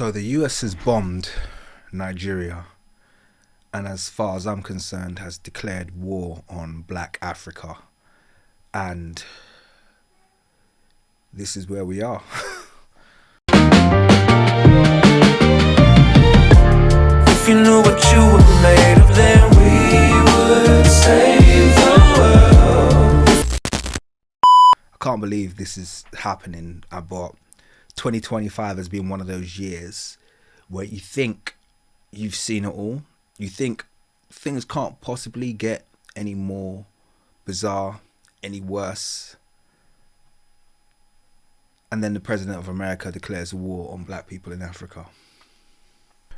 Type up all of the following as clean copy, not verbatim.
So the US has bombed Nigeria, and as far as I'm concerned, has declared war on Black Africa. And this is where we are. If you knew what you were made of, then we would save the world. I can't believe this is happening. But 2025 has been one of those years where you think you've seen it all. You think things can't possibly get any more bizarre, any worse. And then the president of America declares a war on black people in Africa.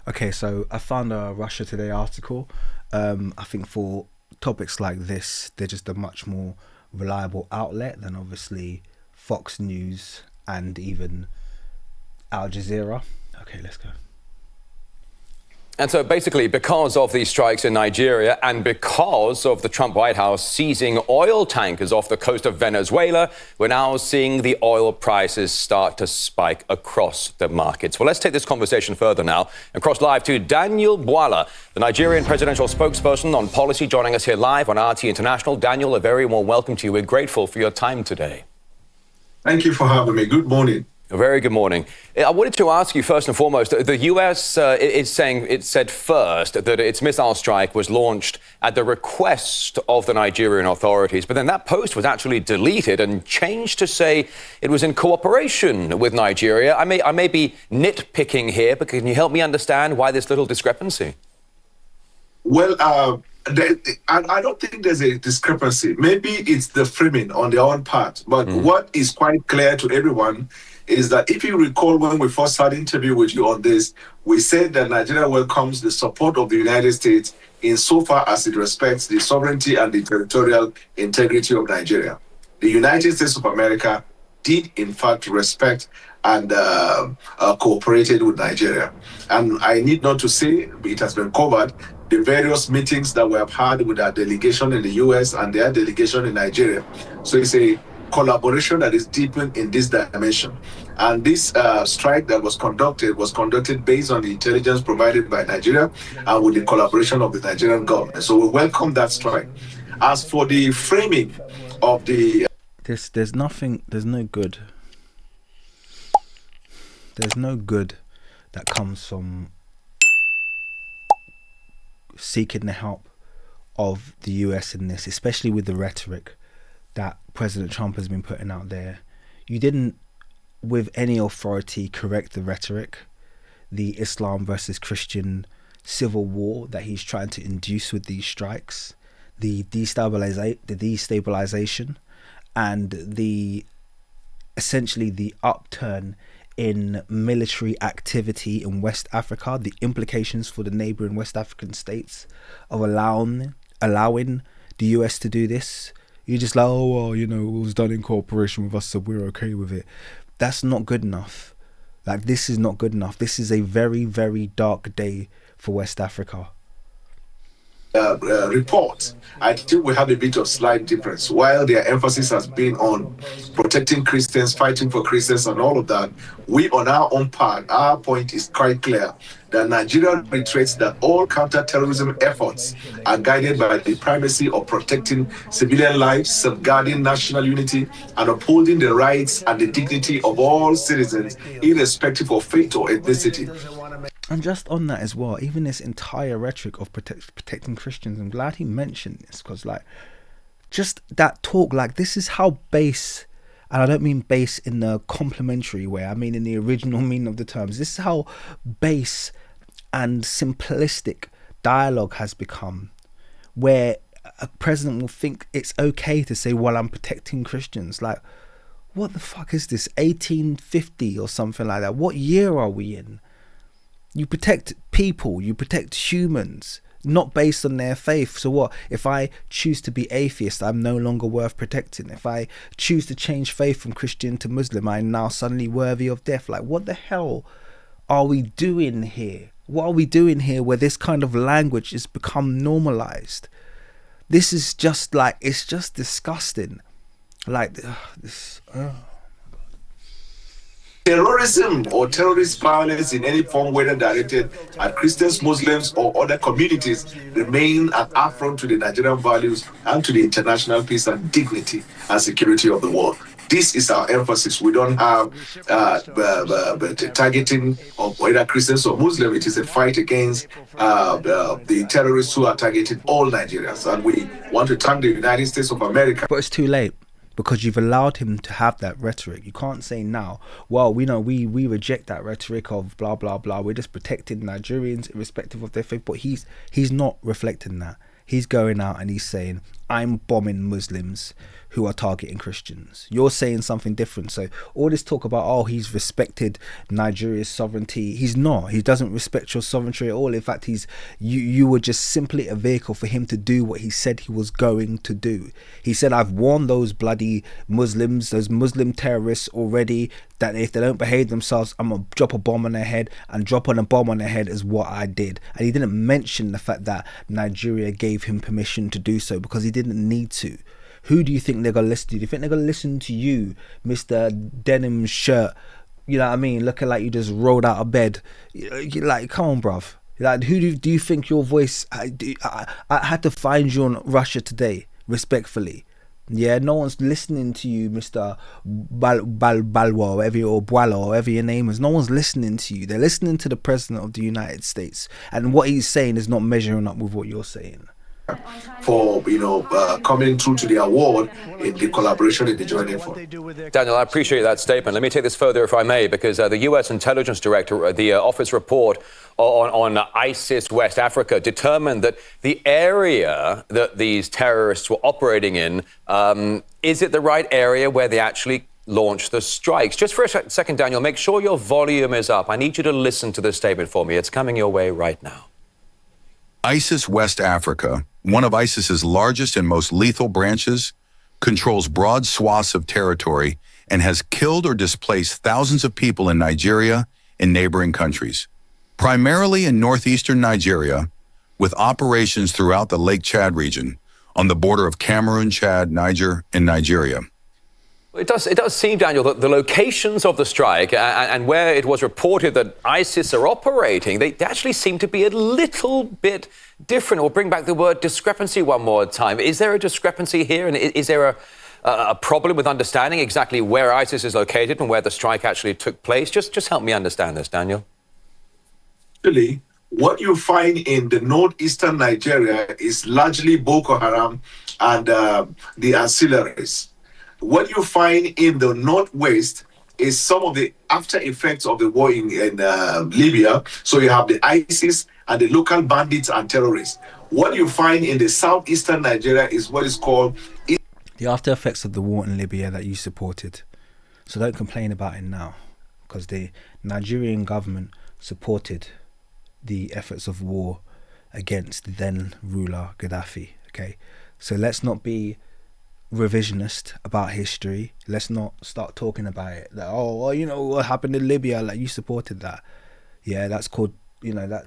Okay, so I found a Russia Today article. I think for topics like this, they're just a much more reliable outlet than obviously Fox News and even Al Jazeera. Okay, let's go. And so basically, because of these strikes in Nigeria and because of the Trump White House seizing oil tankers off the coast of Venezuela, we're now seeing the oil prices start to spike across the markets. Well, let's take this conversation further now and cross live to Daniel Bwala, the Nigerian presidential spokesperson on policy, joining us here live on RT International. Daniel, a very warm welcome to you. We're grateful for your time today. Thank you for having me. Good morning. A very good morning. I wanted to ask you first and foremost, the US is saying, it said first that its missile strike was launched at the request of the Nigerian authorities, but then that post was actually deleted and changed to say it was in cooperation with Nigeria. I may be nitpicking here, but can you help me understand why this little discrepancy? Well, I don't think there's a discrepancy. Maybe it's the framing on their own part. But what is quite clear to everyone is that if you recall when we first had an interview with you on this, we said that Nigeria welcomes the support of the United States insofar as it respects the sovereignty and the territorial integrity of Nigeria. The United States of America did, in fact, respect and cooperated with Nigeria. And I need not to say, it has been covered, the various meetings that we have had with our delegation in the US and their delegation in Nigeria. So it's a collaboration that is deepened in this dimension. And this strike that was conducted based on the intelligence provided by Nigeria and with the collaboration of the Nigerian government. So we welcome that strike. As for the framing of the... There's no good that comes from seeking the help of the US in this, especially with the rhetoric that President Trump has been putting out there. You didn't, with any authority, correct the rhetoric, the Islam versus Christian civil war that he's trying to induce with these strikes, the destabilization, and essentially the upturn in military activity in West Africa, the implications for the neighboring West African states of allowing the US to do this. You're just like, oh, well, it was done in cooperation with us, so we're okay with it. That's not good enough. Like, this is not good enough. This is a very, very dark day for West Africa. Report, I think we have a bit of slight difference. While their emphasis has been on protecting Christians, fighting for Christians and all of that, we on our own part, our point is quite clear that Nigeria reiterates that all counter-terrorism efforts are guided by the primacy of protecting civilian lives, safeguarding national unity, and upholding the rights and the dignity of all citizens, irrespective of faith or ethnicity. And just on that as well, even this entire rhetoric of protecting Christians, I'm glad he mentioned this, because just that talk, this is how base, and I don't mean base in the complimentary way, I mean in the original meaning of the terms, this is how base and simplistic dialogue has become, where a president will think it's okay to say, well, I'm protecting Christians. What the fuck is this, 1850 or something like that? What year are we in? You protect people, you protect humans, not based on their faith. So what? If I choose to be atheist, I'm no longer worth protecting. If I choose to change faith from Christian to Muslim, I'm now suddenly worthy of death. What the hell are we doing here? What are we doing here where this kind of language has become normalized? This is just it's just disgusting. Terrorism or terrorist violence in any form, whether directed at Christians, Muslims, or other communities, remain an affront to the Nigerian values and to the international peace and dignity and security of the world. This is our emphasis. We don't have targeting of either Christians or Muslims. It is a fight against the terrorists who are targeting all Nigerians. And we want to thank the United States of America. But it's too late, because you've allowed him to have that rhetoric. You can't say now, well, we know we reject that rhetoric of blah blah blah, we're just protecting Nigerians irrespective of their faith. But he's not reflecting that. He's going out and he's saying, I'm bombing Muslims who are targeting Christians. You're saying something different. So all this talk about, oh, he's respected Nigeria's sovereignty, he's not. He doesn't respect your sovereignty at all. In fact, you were just simply a vehicle for him to do what he said he was going to do. He said, I've warned those bloody Muslims, those Muslim terrorists already, that if they don't behave themselves, I'm gonna drop a bomb on their head, and dropping a bomb on their head is what I did. And he didn't mention the fact that Nigeria gave him permission to do so, because he didn't need to. Who do you think they're going to listen to? Do you think they're going to listen to you, Mr. Denim Shirt? You know what I mean? Looking like you just rolled out of bed. Like, come on, bruv. Like, who do you think your voice... I had to find you on Russia Today, respectfully. Yeah, no one's listening to you, Mr. Balwa, or Boala, or whatever your name is. No one's listening to you. They're listening to the President of the United States. And what he's saying is not measuring up with what you're saying. For coming through to the award in the collaboration in the joint effort. Daniel, I appreciate that statement. Let me take this further, if I may, because the U.S. intelligence director, the office report on ISIS West Africa, determined that the area that these terrorists were operating in, is it the right area where they actually launched the strikes? Just for a second, Daniel, make sure your volume is up. I need you to listen to this statement for me. It's coming your way right now. ISIS West Africa, one of ISIS's largest and most lethal branches, controls broad swaths of territory and has killed or displaced thousands of people in Nigeria and neighboring countries, primarily in northeastern Nigeria, with operations throughout the Lake Chad region on the border of Cameroon, Chad, Niger, and Nigeria. It does seem, Daniel, that the locations of the strike and where it was reported that ISIS are operating, they actually seem to be a little bit different. We'll bring back the word discrepancy one more time. Is there a discrepancy here? And is there a problem with understanding exactly where ISIS is located and where the strike actually took place? Just help me understand this, Daniel. Actually, what you find in the northeastern Nigeria is largely Boko Haram and the ancillaries. What you find in the northwest is some of the after effects of the war in Libya. So you have the ISIS and the local bandits and terrorists. What you find in the southeastern Nigeria is what is called the after effects of the war in Libya that you supported. So don't complain about it now, because the Nigerian government supported the efforts of war against the then ruler Gaddafi. Okay, so let's not be revisionist about history. Let's not start talking about it that, oh, well, you know what happened in Libya, like you supported that. Yeah, that's called, that's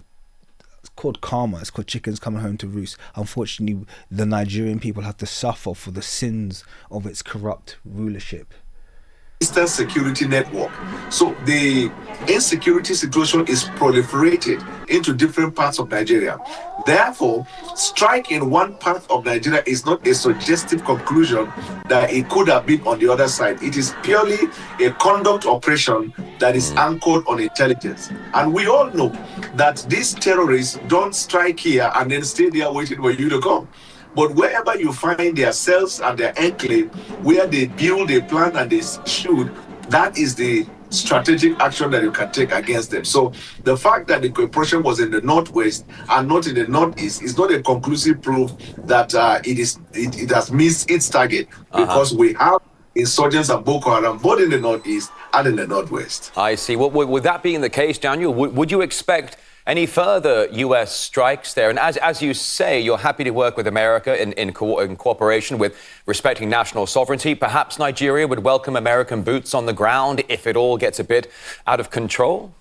called karma. It's called chickens coming home to roost. Unfortunately, the Nigerian people have to suffer for the sins of its corrupt rulership. Eastern security network. So the insecurity situation is proliferated into different parts of Nigeria. Therefore, strike in one part of Nigeria is not a suggestive conclusion that it could have been on the other side. It is purely a conduct operation that is anchored on intelligence. And we all know that these terrorists don't strike here and then stay there waiting for you to come. But wherever you find their cells and their enclave, where they build, they plan, and they shoot, that is the strategic action that you can take against them. So the fact that the operation was in the northwest and not in the northeast is not a conclusive proof that it has missed its target, because we have insurgents and Boko Haram both in the northeast and in the northwest. I see. Well, with that being the case, Daniel, would you expect any further U.S. strikes there? And as you say, you're happy to work with America in cooperation with respecting national sovereignty. Perhaps Nigeria would welcome American boots on the ground if it all gets a bit out of control?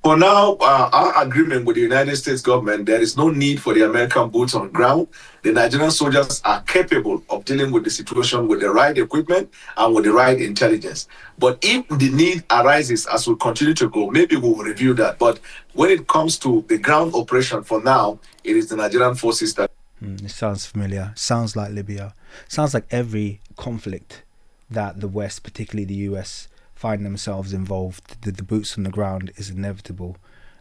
For now, our agreement with the United States government, there is no need for the American boots on ground. The Nigerian soldiers are capable of dealing with the situation with the right equipment and with the right intelligence. But if the need arises as we continue to go, maybe we will review that. But when it comes to the ground operation, for now, it is the Nigerian forces that. It sounds familiar. Sounds like Libya. Sounds like every conflict that the West, particularly the US, find themselves involved. The boots on the ground is inevitable,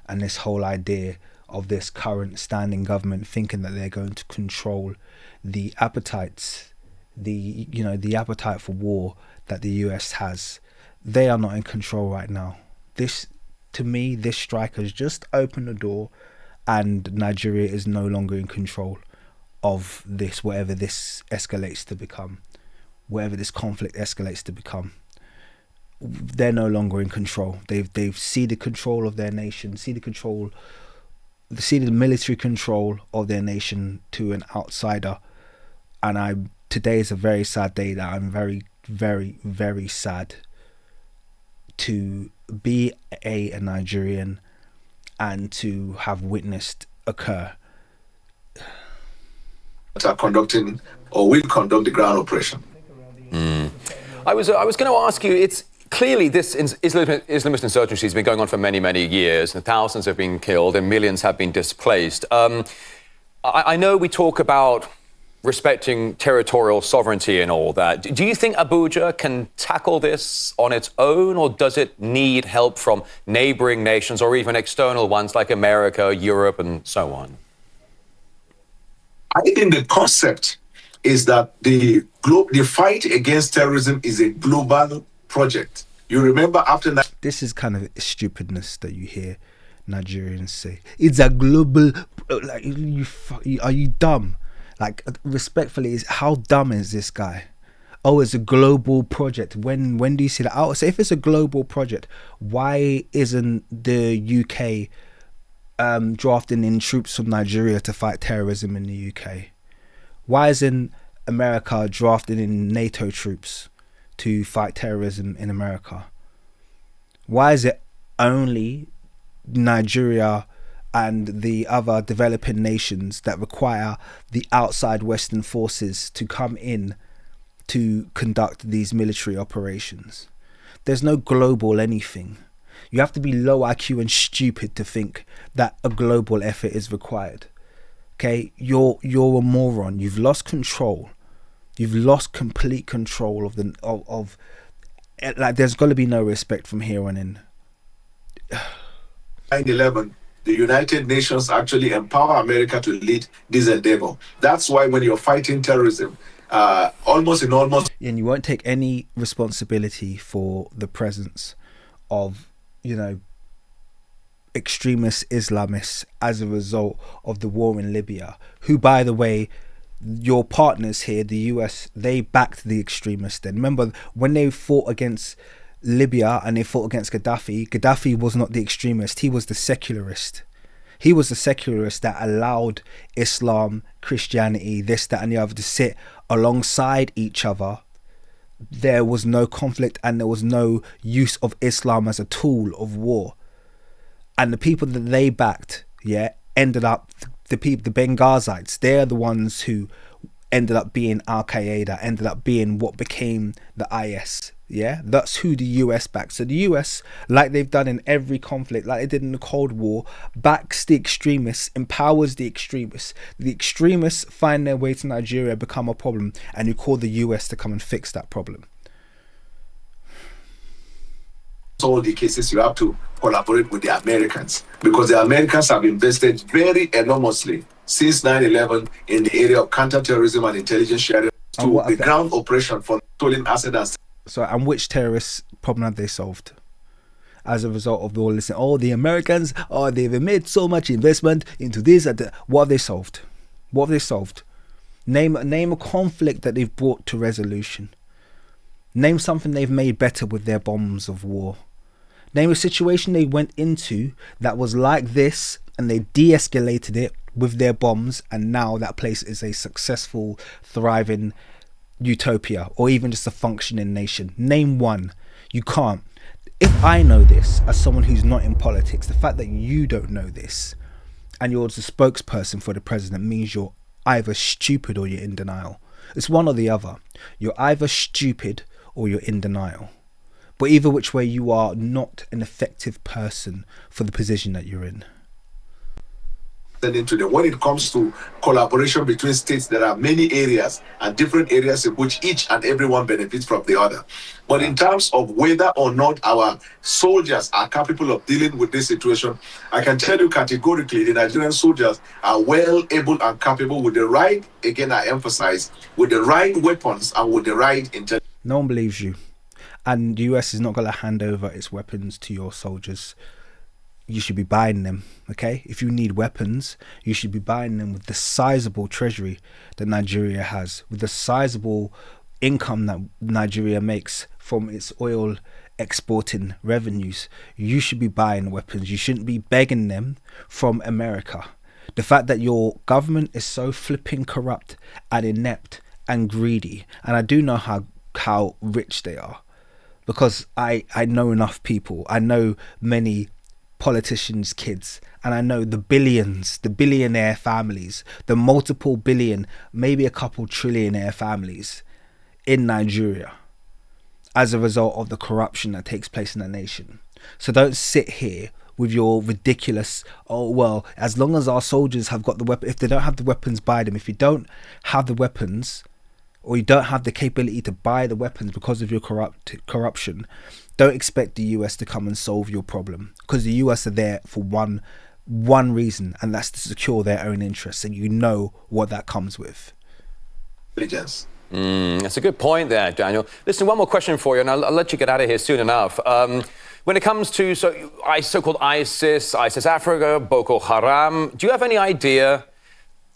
and this whole idea of this current standing government thinking that they're going to control the appetites, the appetite for war that the US has, they are not in control right now. This, to me, this strike has just opened the door, and Nigeria is no longer in control of this, whatever this escalates to become, whatever this conflict escalates to become. They're no longer in control. They've ceded control of their nation, ceded the military control of their nation to an outsider. And today is a very sad day that I'm very, very, very sad to be a Nigerian and to have witnessed occur. Are conducting or will conduct the ground operation. I was going to ask you, it's clearly this Islamist insurgency has been going on for many, many years, and thousands have been killed and millions have been displaced. I know we talk about respecting territorial sovereignty and all that. Do you think Abuja can tackle this on its own, or does it need help from neighboring nations or even external ones like America, Europe, and so on? I think the concept is that the fight against terrorism is a global project. You remember after that. This is kind of stupidness that you hear Nigerians say. It's a global. Like, are you dumb? Like, respectfully, how dumb is this guy? Oh, it's a global project. When do you see that? Oh, so if it's a global project, why isn't the UK drafting in troops from Nigeria to fight terrorism in the UK? Why isn't America drafting in NATO troops to fight terrorism in America? Why is it only Nigeria and the other developing nations that require the outside Western forces to come in to conduct these military operations? There's no global anything. You have to be low IQ and stupid to think that a global effort is required. Okay, you're a moron. You've lost control. You've lost complete control of like, there's got to be no respect from here on in. 9/11, the United Nations actually empower America to lead this endeavor. That's why when you're fighting terrorism, and you won't take any responsibility for the presence of, extremist Islamists as a result of the war in Libya, who, by the way, your partners here, the US, they backed the extremists then. Remember, when they fought against Libya and they fought against Gaddafi was not the extremist, he was the secularist. He was the secularist that allowed Islam, Christianity, this, that and the other to sit alongside each other. There was no conflict and there was no use of Islam as a tool of war. And the people that they backed, ended up, the Benghazites, they're the ones who ended up being Al-Qaeda, ended up being what became the IS. That's who the US backed. So the US, like they've done in every conflict, like they did in the Cold War, backs the extremists, empowers the extremists. The extremists find their way to Nigeria, become a problem, and you call the US to come and fix that problem. All the cases you have to collaborate with the Americans, because the Americans have invested very enormously since 9/11 in the area of counterterrorism and intelligence sharing to the ground operation for stolen assets. And which terrorist problem have they solved as a result of all this? Oh, the Americans, they've made so much investment into this. What have they solved? What have they solved? Name a conflict that they've brought to resolution. Name something they've made better with their bombs of war. Name a situation they went into that was like this and they de-escalated it with their bombs, and now that place is a successful, thriving utopia, or even just a functioning nation. Name one. You can't. If I know this as someone who's not in politics, the fact that you don't know this and you're the spokesperson for the president means you're either stupid or you're in denial. It's one or the other. You're either stupid or you're in denial. But either which way, you are not an effective person for the position that you're in. Into them. When it comes to collaboration between states, there are many areas and different areas in which each and everyone benefits from the other. But in terms of whether or not our soldiers are capable of dealing with this situation, I can tell you categorically the Nigerian soldiers are well able and capable with the right, again I emphasize, with the right weapons and with the right intelligence. No one believes you. And the US is not going to hand over its weapons to your soldiers. You should be buying them, okay? If you need weapons, you should be buying them with the sizable treasury that Nigeria has, with the sizable income that Nigeria makes from its oil exporting revenues. You should be buying weapons. You shouldn't be begging them from America. The fact that your government is so flipping corrupt and inept and greedy, and I do know how rich they are, because I know enough people. I know many politicians' kids, and I know the billions, the billionaire families, the multiple billion, maybe a couple trillionaire families in Nigeria as a result of the corruption that takes place in the nation. So don't sit here with your ridiculous, oh well, as long as our soldiers have got the weapon, if they don't have the weapons, buy them. If you don't have the weapons, or you don't have the capability to buy the weapons because of your corruption, don't expect the US to come and solve your problem, because the US are there for one reason, and that's to secure their own interests, and you know what that comes with. Yes. That's a good point there, Daniel. Listen, one more question for you, and I'll let you get out of here soon enough. When it comes to so-called ISIS Africa, Boko Haram, do you have any idea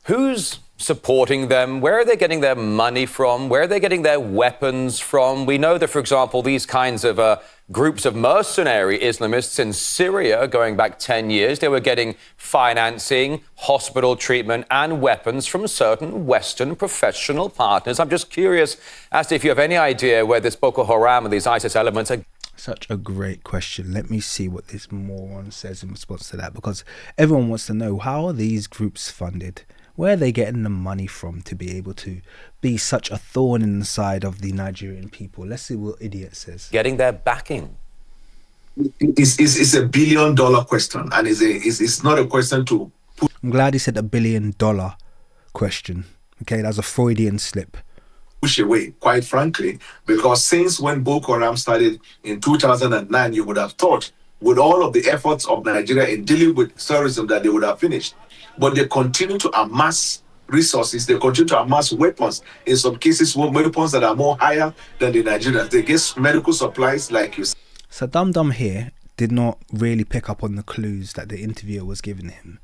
who's supporting them? Where are they getting their money from? Where are they getting their weapons from? We know that, for example, these kinds of groups of mercenary Islamists in Syria, going back 10 years, they were getting financing, hospital treatment, and weapons from certain Western professional partners. I'm just curious as to if you have any idea where this Boko Haram and these ISIS elements are. Such a great question. Let me see what this moron says in response to that, because everyone wants to know, how are these groups funded? Where are they getting the money from to be able to be such a thorn in the side of the Nigerian people? Let's see what Idiot says. Getting their backing. It's $1 billion question, and it's not a question to put. I'm glad he said $1 billion question. Okay, that's a Freudian slip. Push away, quite frankly, because since when Boko Haram started in 2009, you would have thought, with all of the efforts of Nigeria in dealing with terrorism, that they would have finished. But they continue to amass resources, they continue to amass weapons, in some cases weapons that are more higher than the Nigerians. They get medical supplies, like you said. So Dum here did not really pick up on the clues that the interviewer was giving him.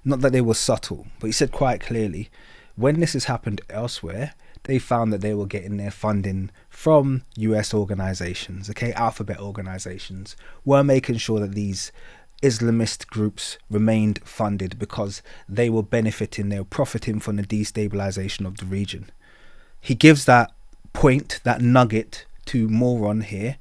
Not that they were subtle, but he said quite clearly, when this has happened elsewhere, they found that they were getting their funding from US organizations, okay, alphabet organizations, were making sure that these Islamist groups remained funded because they were benefiting, they were profiting from the destabilization of the region. He gives that point, that nugget, to Moron here,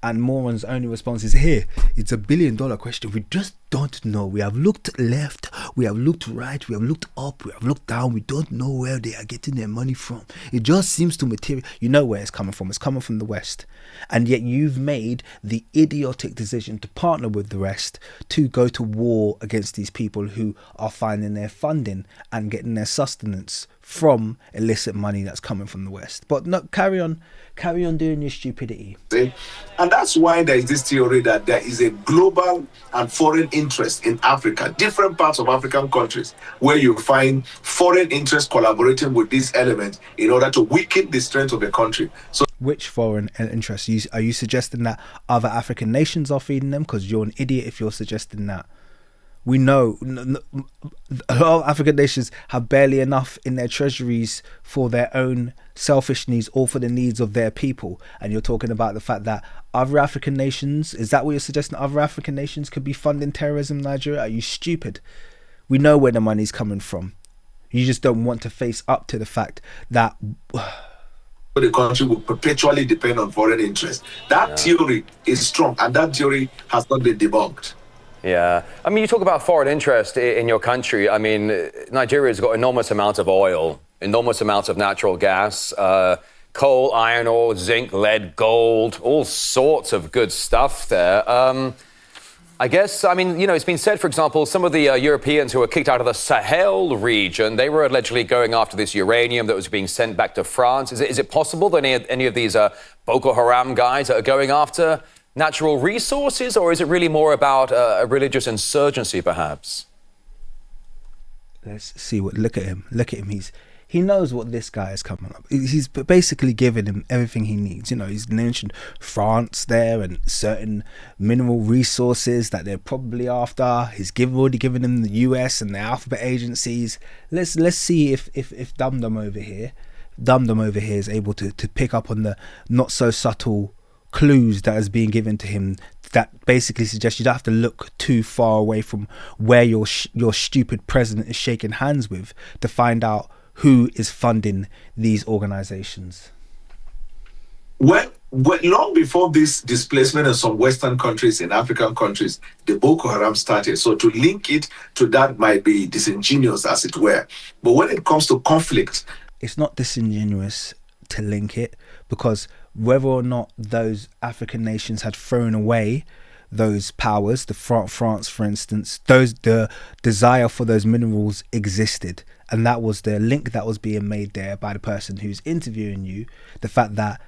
and Moron's only response is, here, it's $1 billion question. We just don't know. We have looked left, we have looked right, we have looked up, we have looked down. We don't know where they are getting their money from. It just seems to material. You know where it's coming from. It's coming from the West. And yet you've made the idiotic decision to partner with the West to go to war against these people who are finding their funding and getting their sustenance from illicit money that's coming from the West. But no, carry on doing your stupidity. And that's why there is this theory that there is a global and foreign interest in Africa, different parts of African countries, where you find foreign interests collaborating with these elements in order to weaken the strength of the country. So, which foreign interests? Are you suggesting that other African nations are feeding them? Because you're an idiot if you're suggesting that. We know a lot of African nations have barely enough in their treasuries for their own selfish needs or for the needs of their people. And you're talking about the fact that other African nations, is that what you're suggesting? Other African nations could be funding terrorism in Nigeria? Are you stupid? We know where the money's coming from. You just don't want to face up to the fact that... the country will perpetually depend on foreign interests. That theory is strong, and that theory has not been debunked. Yeah. I mean, you talk about foreign interest in your country. I mean, Nigeria's got enormous amounts of oil, enormous amounts of natural gas, coal, iron ore, zinc, lead, gold, all sorts of good stuff there. I guess, I mean, you know, it's been said, for example, some of the Europeans who were kicked out of the Sahel region, they were allegedly going after this uranium that was being sent back to France. Is it possible that any of these Boko Haram guys are going after natural resources, or is it really more about a religious insurgency, perhaps? Let's see look at him. He knows what this guy is coming up. He's basically given him everything he needs. You know, he's mentioned France there and certain mineral resources that they're probably after. He's already given him the US and the alphabet agencies. Let's see if Dum Dum over here is able to pick up on the not so subtle clues that is being given to him that basically suggest you don't have to look too far away from where your stupid president is shaking hands with to find out who is funding these organizations. Well, long before this displacement in some Western countries, in African countries, the Boko Haram started. So to link it to that might be disingenuous, as it were. But when it comes to conflict, it's not disingenuous to link it, because whether or not those African nations had thrown away those powers, France, for instance, the desire for those minerals existed. And that was the link that was being made there by the person who's interviewing you, the fact that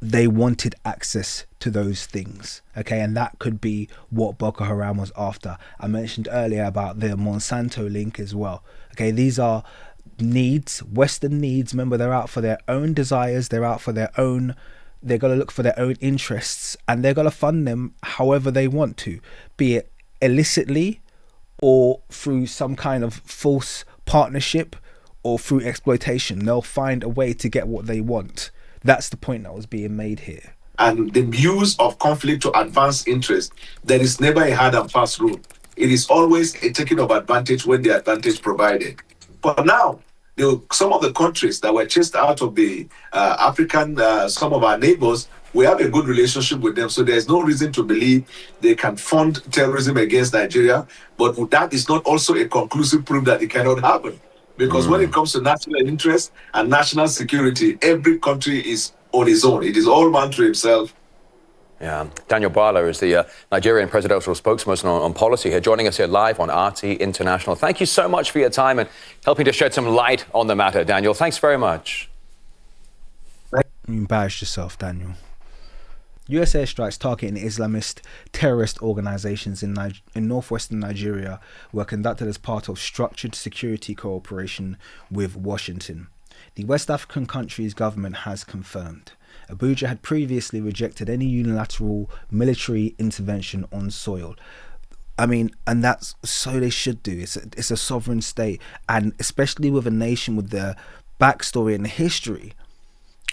they wanted access to those things, okay? And that could be what Boko Haram was after. I mentioned earlier about the Monsanto link as well, okay? These are needs, Western needs. Remember, they're out for their own desires, they're out for their own, they're going to look for their own interests, and they're going to fund them however they want to, be it illicitly or through some kind of false partnership or through exploitation. They'll find a way to get what they want. That's the point that was being made here. And the use of conflict to advance interest, there is never a hard and fast rule. It is always a taking of advantage when the advantage provided. But now, some of the countries that were chased out of the African, some of our neighbors, we have a good relationship with them. So there's no reason to believe they can fund terrorism against Nigeria. But that is not also a conclusive proof that it cannot happen. Because when it comes to national interest and national security, every country is on its own. It is all man to himself. Yeah, Daniel Barlow is the Nigerian presidential spokesperson on policy here, joining us here live on RT International. Thank you so much for your time and helping to shed some light on the matter, Daniel. Thanks very much. You embarrassed yourself, Daniel. US airstrikes targeting Islamist terrorist organizations in northwestern Nigeria were conducted as part of structured security cooperation with Washington. The West African country's government has confirmed. Abuja had previously rejected any unilateral military intervention on soil. I mean, and that's so they should do. It's a sovereign state, and especially with a nation with the backstory and the history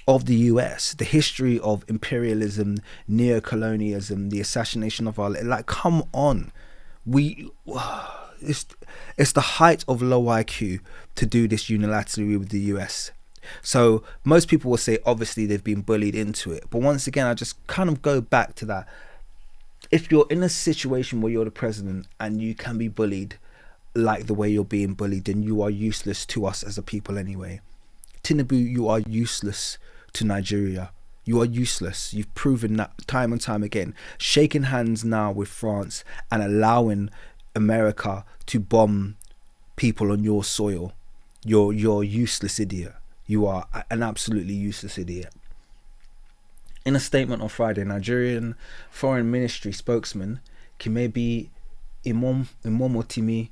of the US, the history of imperialism, neo-colonialism, the assassination of our, like, come on. It's the height of low IQ to do this unilaterally with the US. So most people will say obviously they've been bullied into it, but once again I just kind of go back to that. If you're in a situation where you're the president and you can be bullied like the way you're being bullied, then you are useless to us as a people anyway. Tinubu, you are useless to Nigeria. You are useless. You've proven that time and time again. Shaking hands now with France and allowing America to bomb people on your soil. You're a useless idiot. You are an absolutely useless idiot. In a statement on Friday, Nigerian Foreign Ministry spokesman Kimebi Imomotimi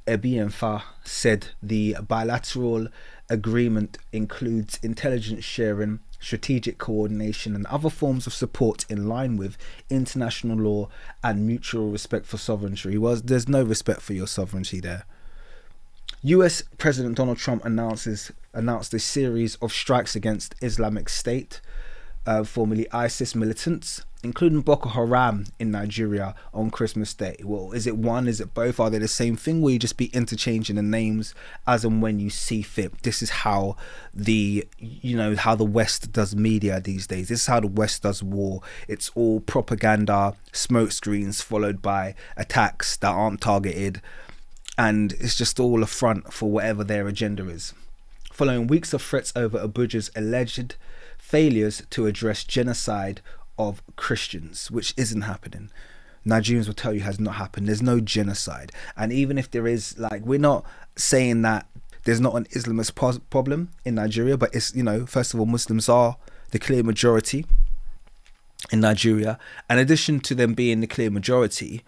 Ebienfa said the bilateral agreement includes intelligence sharing, strategic coordination and other forms of support in line with international law and mutual respect for sovereignty. There's no respect for your sovereignty there. US President Donald Trump announced a series of strikes against Islamic State formerly ISIS militants, including Boko Haram in Nigeria on Christmas Day. Well, is it one? Is it both? Are they the same thing? Will you just be interchanging the names as and when you see fit? This is how how the West does media these days. This is how the West does war. It's all propaganda, smoke screens followed by attacks that aren't targeted, and it's just all a front for whatever their agenda is. Following weeks of threats over Abuja's alleged failures to address genocide of Christians, which isn't happening. Nigerians will tell you has not happened. There's no genocide. And even if there is, we're not saying that there's not an Islamist problem in Nigeria, but it's, first of all, Muslims are the clear majority in Nigeria. In addition to them being the clear majority,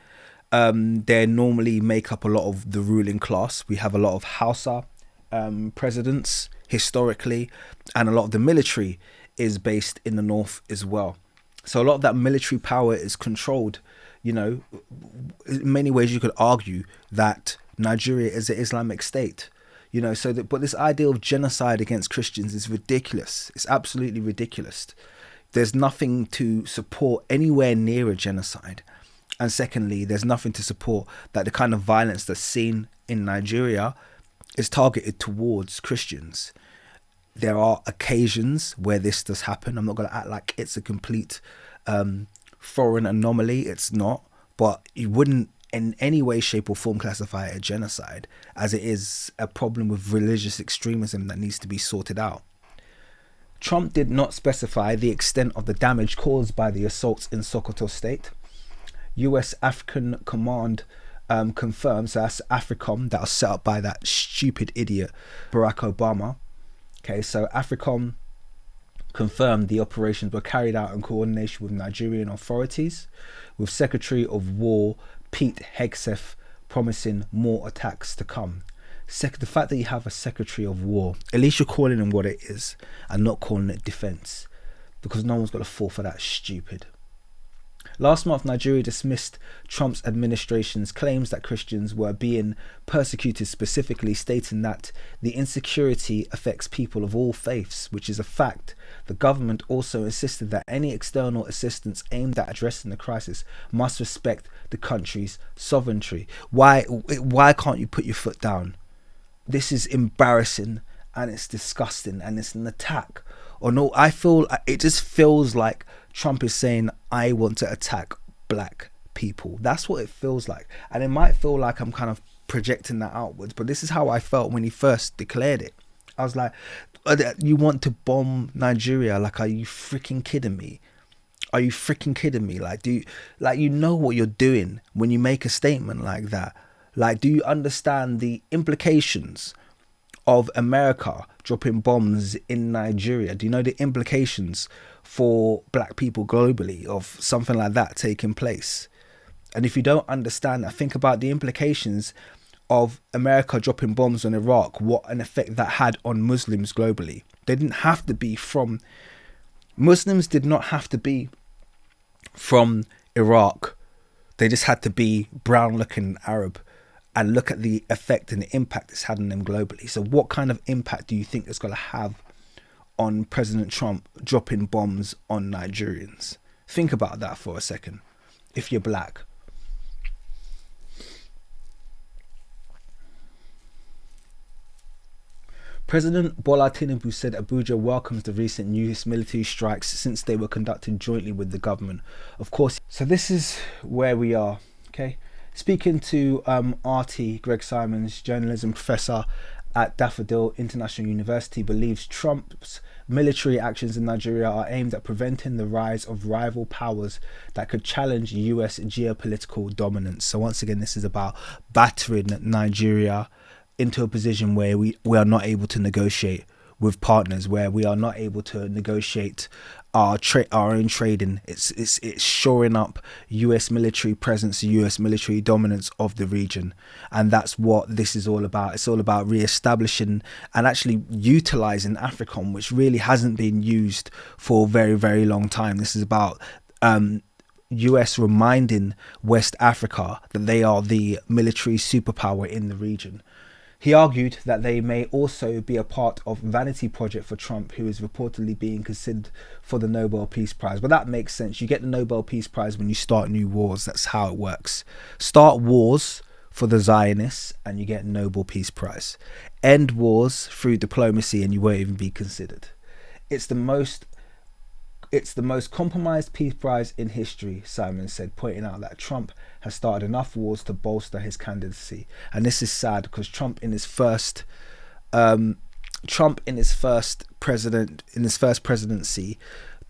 they normally make up a lot of the ruling class. We have a lot of Hausa presidents historically, and a lot of the military is based in the north as well. So a lot of that military power is controlled. In many ways you could argue that Nigeria is an Islamic state. But this idea of genocide against Christians is ridiculous. It's absolutely ridiculous. There's nothing to support anywhere near a genocide. And secondly, there's nothing to support that the kind of violence that's seen in Nigeria is targeted towards Christians. There are occasions where this does happen. I'm not going to act like it's a complete foreign anomaly. It's not. But you wouldn't in any way, shape or form classify it a genocide, as it is a problem with religious extremism that needs to be sorted out. Trump did not specify the extent of the damage caused by the assaults in Sokoto State. US African Command confirms, so that's AFRICOM, that was set up by that stupid idiot Barack Obama. Okay, so AFRICOM confirmed the operations were carried out in coordination with Nigerian authorities, with Secretary of War Pete Hegseth promising more attacks to come. The fact that you have a Secretary of War, at least you're calling him what it is and not calling it defense, because no one's got to fall for that stupid. Last month, Nigeria dismissed Trump's administration's claims that Christians were being persecuted, specifically stating that the insecurity affects people of all faiths, which is a fact. The government also insisted that any external assistance aimed at addressing the crisis must respect the country's sovereignty. Why can't you put your foot down? This is embarrassing and it's disgusting and it's an attack. Or no, it just feels like Trump is saying, I want to attack black people. That's what it feels like. And it might feel like I'm kind of projecting that outwards, but this is how I felt when he first declared it. I was like, you want to bomb Nigeria? Like, are you freaking kidding me? Are you freaking kidding me? You know what you're doing when you make a statement like that? Do you understand the implications of America dropping bombs in Nigeria? Do you know the implications for black people globally of something like that taking place? And if you don't understand that, think about the implications of America dropping bombs on Iraq, what an effect that had on Muslims globally. Muslims did not have to be from Iraq. They just had to be brown looking Arab. And look at the effect and the impact it's had on them globally. So what kind of impact do you think it's going to have on President Trump dropping bombs on Nigerians? Think about that for a second, if you're black. President Bola Tinubu said Abuja welcomes the recent US military strikes since they were conducted jointly with the government. Of course, so this is where we are, okay? Speaking to RT, Greg Simons, journalism professor at Daffodil International University, believes Trump's military actions in Nigeria are aimed at preventing the rise of rival powers that could challenge US geopolitical dominance. So once again, this is about battering Nigeria into a position where we are not able to negotiate with partners, where we are not able to negotiate our own trading. It's shoring up US military presence, US military dominance of the region, and that's what this is all about. It's all about re-establishing and actually utilizing AFRICOM, which really hasn't been used for a very, very long time. This is about US reminding West Africa that they are the military superpower in the region. He argued that they may also be a part of vanity project for Trump, who is reportedly being considered for the Nobel Peace Prize. But that makes sense. You get the Nobel Peace Prize when you start new wars. That's how it works. Start wars for the Zionists and you get Nobel Peace Prize. End wars through diplomacy and you won't even be considered. It's the most compromised peace prize in history, Simon said, pointing out that Trump has started enough wars to bolster his candidacy. And this is sad because Trump in his first presidency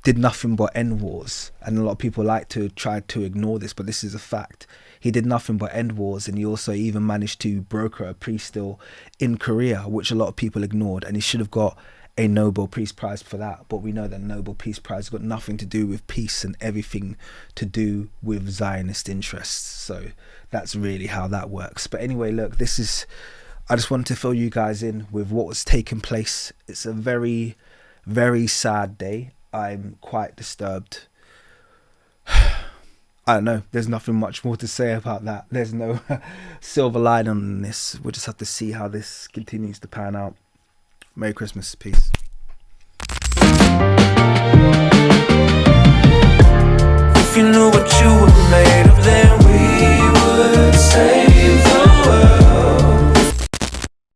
did nothing but end wars, and a lot of people like to try to ignore this, but this is a fact. He did nothing but end wars, and he also even managed to broker a peace deal in Korea, which a lot of people ignored, and he should have got a Nobel Peace Prize for that. But we know that Nobel Peace Prize has got nothing to do with peace and everything to do with Zionist interests. So that's really how that works. But anyway, look, I just wanted to fill you guys in with what was taking place. It's a very, very sad day. I'm quite disturbed. I don't know. There's nothing much more to say about that. There's no silver lining on this. We'll just have to see how this continues to pan out. Merry Christmas. Peace. If you knew what you were